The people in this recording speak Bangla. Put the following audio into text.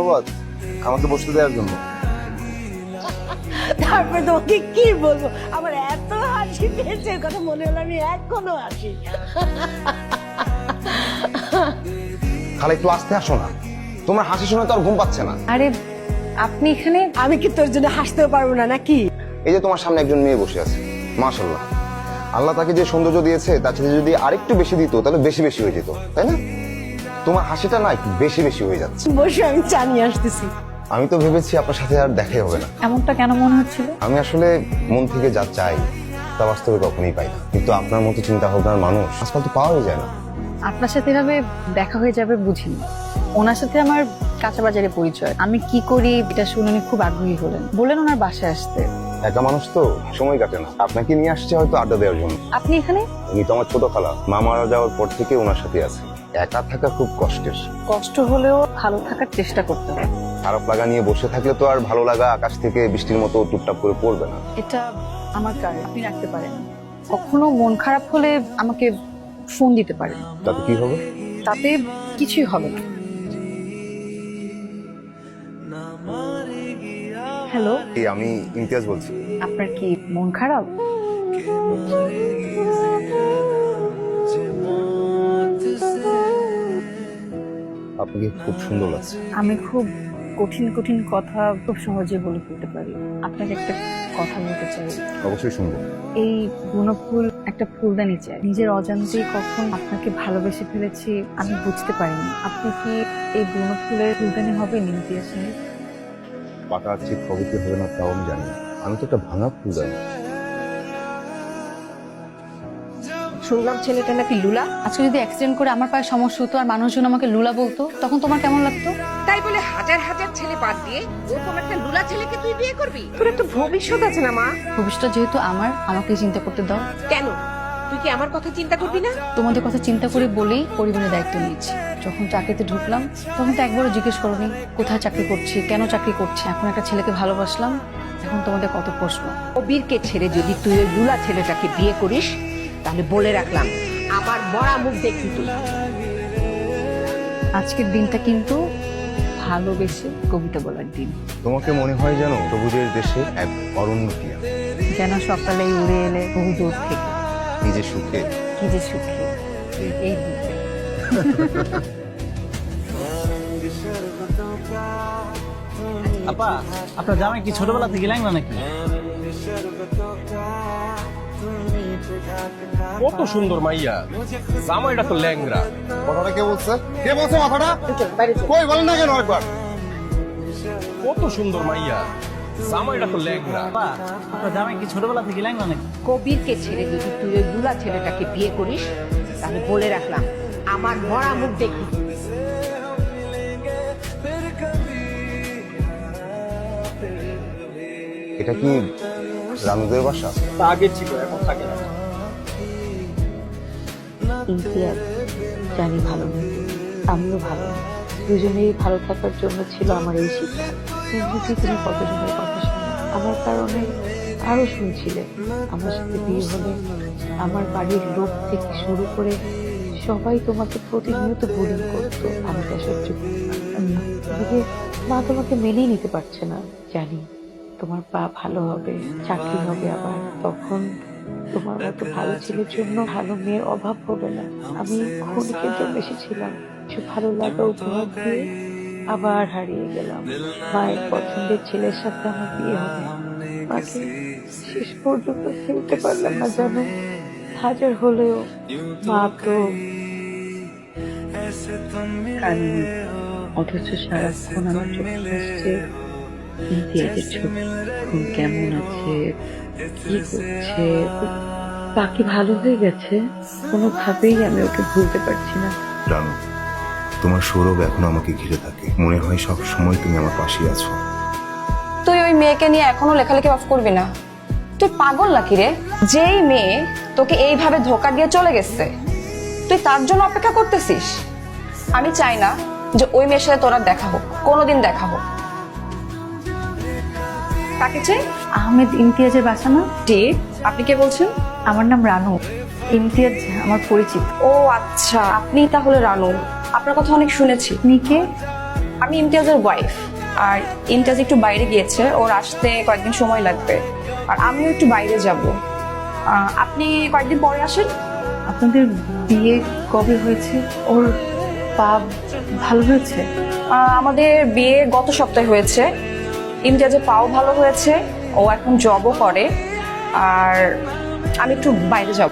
ধন্যবাদ আমাকে বসতে দেওয়ার জন্য। তারপরে তোমাকে কি বলবো, আমার এত হাসি পেয়েছে কথা মনে হলো আমি এখনো হাসি। খালা একটু আস্তে আসো না, তোমার হাসি শুনে তো আর ঘুম পাচ্ছে না। আরে আপনি এখানে? আমি কি তোর জন্য হাসতেও পারবো না নাকি? এই যে তোমার সামনে একজন মেয়ে বসে আছে, মাশাআল্লাহ, আল্লাহ তাকে যে সৌন্দর্য দিয়েছে তার সাথে যদি আরেকটু বেশি দিত তাহলে বেশি বেশি হয়ে যেত, তাই না? তোমার হাসিটা না একটু বেশি বেশি হয়ে যাচ্ছে। বসে আমি চা নিয়ে আসতেছি। আমি তো ভেবেছি আপনার সাথে আর দেখাই হবে না। এমনটা কেন মনে হচ্ছিল? আমি আসলে মন থেকে যা চাই তা বাস্তবে কখনোই পাই না, কিন্তু আপনার মতো চিন্তা ভাবনার মানুষ আজকাল তো পাওয়াই যায় না। আপনার সাথে এভাবে দেখা হয়ে যাবে বুঝিনি। ওনার সাথে আমার কাঁচা বাজারে পরিচয়। আমি কি করি এটা শুনে উনি খুব আগ্রহী হলেন, বললেন ওনার বাসায় আসতে। একা মানুষ তো সময় কাটে না, আপনাকে নিয়ে আসছে হয়তো আড্ডা দেওয়ার জন্য। আপনি এখানে? উনি তো আমার ছোট খালা, মা মারা যাওয়ার পর থেকে ওনার সাথে আছে। একা থাকা খুব কষ্টের। কষ্ট হলেও ভালো থাকার চেষ্টা করতে হবে। খারাপ লাগা নিয়ে বসে থাকলে তো আর ভালো লাগা আকাশ থেকে বৃষ্টির মতো টুপটাপ করে পড়বে না। এটা আমার কাজ, আপনি রাখতে পারেন। কখনো মন খারাপ হলে আমাকে ফোন দিতে পারেন। তাতে কি হবে? তাতে কিছুই হবে না। হ্যালো, এই আমি ইমতিয়াজ বলছি। আপনার কি মন খারাপ? আপনাকে খুব সুন্দর লাগছে। আমি খুব কঠিন কঠিন কথা খুব সহজে বলে ফেলতে পারি। আপনাকে একটা কথা বলতে চাই। অবশ্যই শুনবো। এই বনফুল একটা ফুলদানি চাই। নিজের অজান্তেই কখন আপনাকে ভালোবেসে ফেলেছি আমি বুঝতে পারিনি। আপনি কি এই বনফুলের ফুলদানি হবে ইমতিয়াজ সাহেব? পাকা ঠিক কবে কি হবে না তাও আমি জানি না। আমি তো একটা ভাঙা ফুল জানি। শুনলাম ছেলেটা নাকি লুলা। আজকে যদি অ্যাক্সিডেন্ট করে আমার পায়ে সমস্যা হতো আর মানুষজন আমাকে লুলা বলতো, তখন তোমার কেমন লাগতো? তাই বলে হাজার হাজার ছেলে বাদ দিয়ে ওরকম একটা লুলা ছেলেকে তুই বিয়ে করবি? তোর একটা ভবিষ্যৎ আছে না মা? ভবিষ্যৎ যেহেতু আমার, আমাকে চিন্তা করতে দাও। কেন তুই কি আমার কথা চিন্তা করবি না? তোমাদের কথা চিন্তা করে বলেই পরিবারের দায়িত্ব নিয়েছি। যখন চাকরিতে ঢুকলাম তখন তো একবারও জিজ্ঞেস করোনি কোথায় চাকরি করছি, কেন চাকরি করছি। এখন একটা ছেলেকে ভালোবাসলাম, এখন তোমাদের কত প্রশ্ন। ও বীরকে ছেড়ে যদি তুই ওই লুলা ছেলেটাকে বিয়ে করিস তাহলে বলে রাখলাম আমার মরা মুখ দেখবি তুই। আজকের দিনটা কিন্তু ভালোবেসে কবিতা বলার দিন। তোমাকে মনে হয় যেন সবুজের দেশে এক অরণ্য টিয়া, যেন সকালেই উড়ে এলে বহু দূর থেকে। নিজে সুখে কি যে সুখী এই দিনটা। আপা, আপনার জামাই কি ছোটবেলা থেকে ল্যাংড়া নাকি? কত সুন্দর মাইয়া, জামাইটা তো ল্যাংরা। কথাটা কে বলছে? কে বলছে কথাটা? কই বলেন না কেন একবার? কত সুন্দর মাইয়া, জামাইটা তো ল্যাংরা। আপা, আপনার জামাই কি ছোটবেলা থেকে ল্যাংড়া নাকি? কবিরকে ছেড়ে যদি তুই ওই লুলা ছেলেটাকে বিয়ে করিস তাহলে বলে রাখলাম আমার মরা মুখ দেখবি। এটা কি রানুদের বাসা? তা আগে ছিল, এখন থাকে না। ইমতিয়াজ, জানি ভালো নেই, আমিও ভালো নেই। দুজনেই ভালো থাকার জন্য ছিল আমার এই শিক্ষা। এমনিতে তুমি কতজনের কথা শোনো, আমার কারণে আরো শুনছিলে। আমার সাথে বিয়ে হলে আমার বাড়ির লোক থেকে শুরু করে সবাই তোমাকে প্রতিনিয়ত বুলিং করতো। আমি তা সহ্য করতে পারতাম না। এদিকে মা তোমাকে মেনেই নিতে পারছে না। জানি তোমার পা ভালো হবে, চাকরি হবে, আবার তখন তোমার মতো ভালো ছেলের জন্য ভালো মেয়ের অভাব হবে না। আমি ক্ষণিকের জন্য এসেছিলাম কিছু ভালো লাগা উপহার দিয়ে, আবার হারিয়ে গেলাম। মায়ের পছন্দের ছেলের সাথে আমার বিয়ে হবে, মাকে শেষ পর্যন্ত ফেলতে পারলাম না জানো। হাজার হলেও মা তো কান্না, অথচ সারাক্ষণ আমার চোখে আসছে ইমতিয়াজের ছবি। এখন কেমন আছে, কি করছে, বাকি ভালো হয়ে গেছে, কোনোভাবেই আমি ওকে ভুলতে পারছি না। রানু, তোমার সৌরভ এখন আমাকে ঘিরে থাকে, মনে হয় সব সময় তুমি আমার পাশে আছো। তুই ওই মেয়েকে নিয়ে এখনো লেখালেখি অফ করবি না? তুই পাগল নাকি রে? যেই মেয়ে তোকে এইভাবে ধোকা দিয়ে চলে গেছে তুই তার জন্য অপেক্ষা করতেছিস? আমি চাই না যে ওই মেয়ের সাথে তোরা দেখা হোক, কোনোদিন দেখা হোক। কাকে চাই? আহমেদ ইমতিয়াজের বাসা না? জি, আপনি কে বলছেন? আমার নাম রানু, ইমতিয়াজ আমার পরিচিত। ও আচ্ছা, আপনি তাহলে রানু। আপনার কথা অনেক শুনেছি। আপনি কে? আমি ইমতিয়াজের ওয়াইফ। আর ইমতিয়াজ একটু বাইরে গিয়েছে, ওর আসতে কয়েকদিন সময় লাগবে। আর আমিও একটু বাইরে যাব। আপনি কয়েকদিন পরে আসেন। আপনাদের বিয়ে কবে হয়েছে? ওর পা ভালো হয়েছে? আমাদের বিয়ে গত সপ্তাহে হয়েছে। ইমতিয়াজের পাও ভালো হয়েছে, ও এখন জবও করে। আর আমি একটু বাইরে যাব।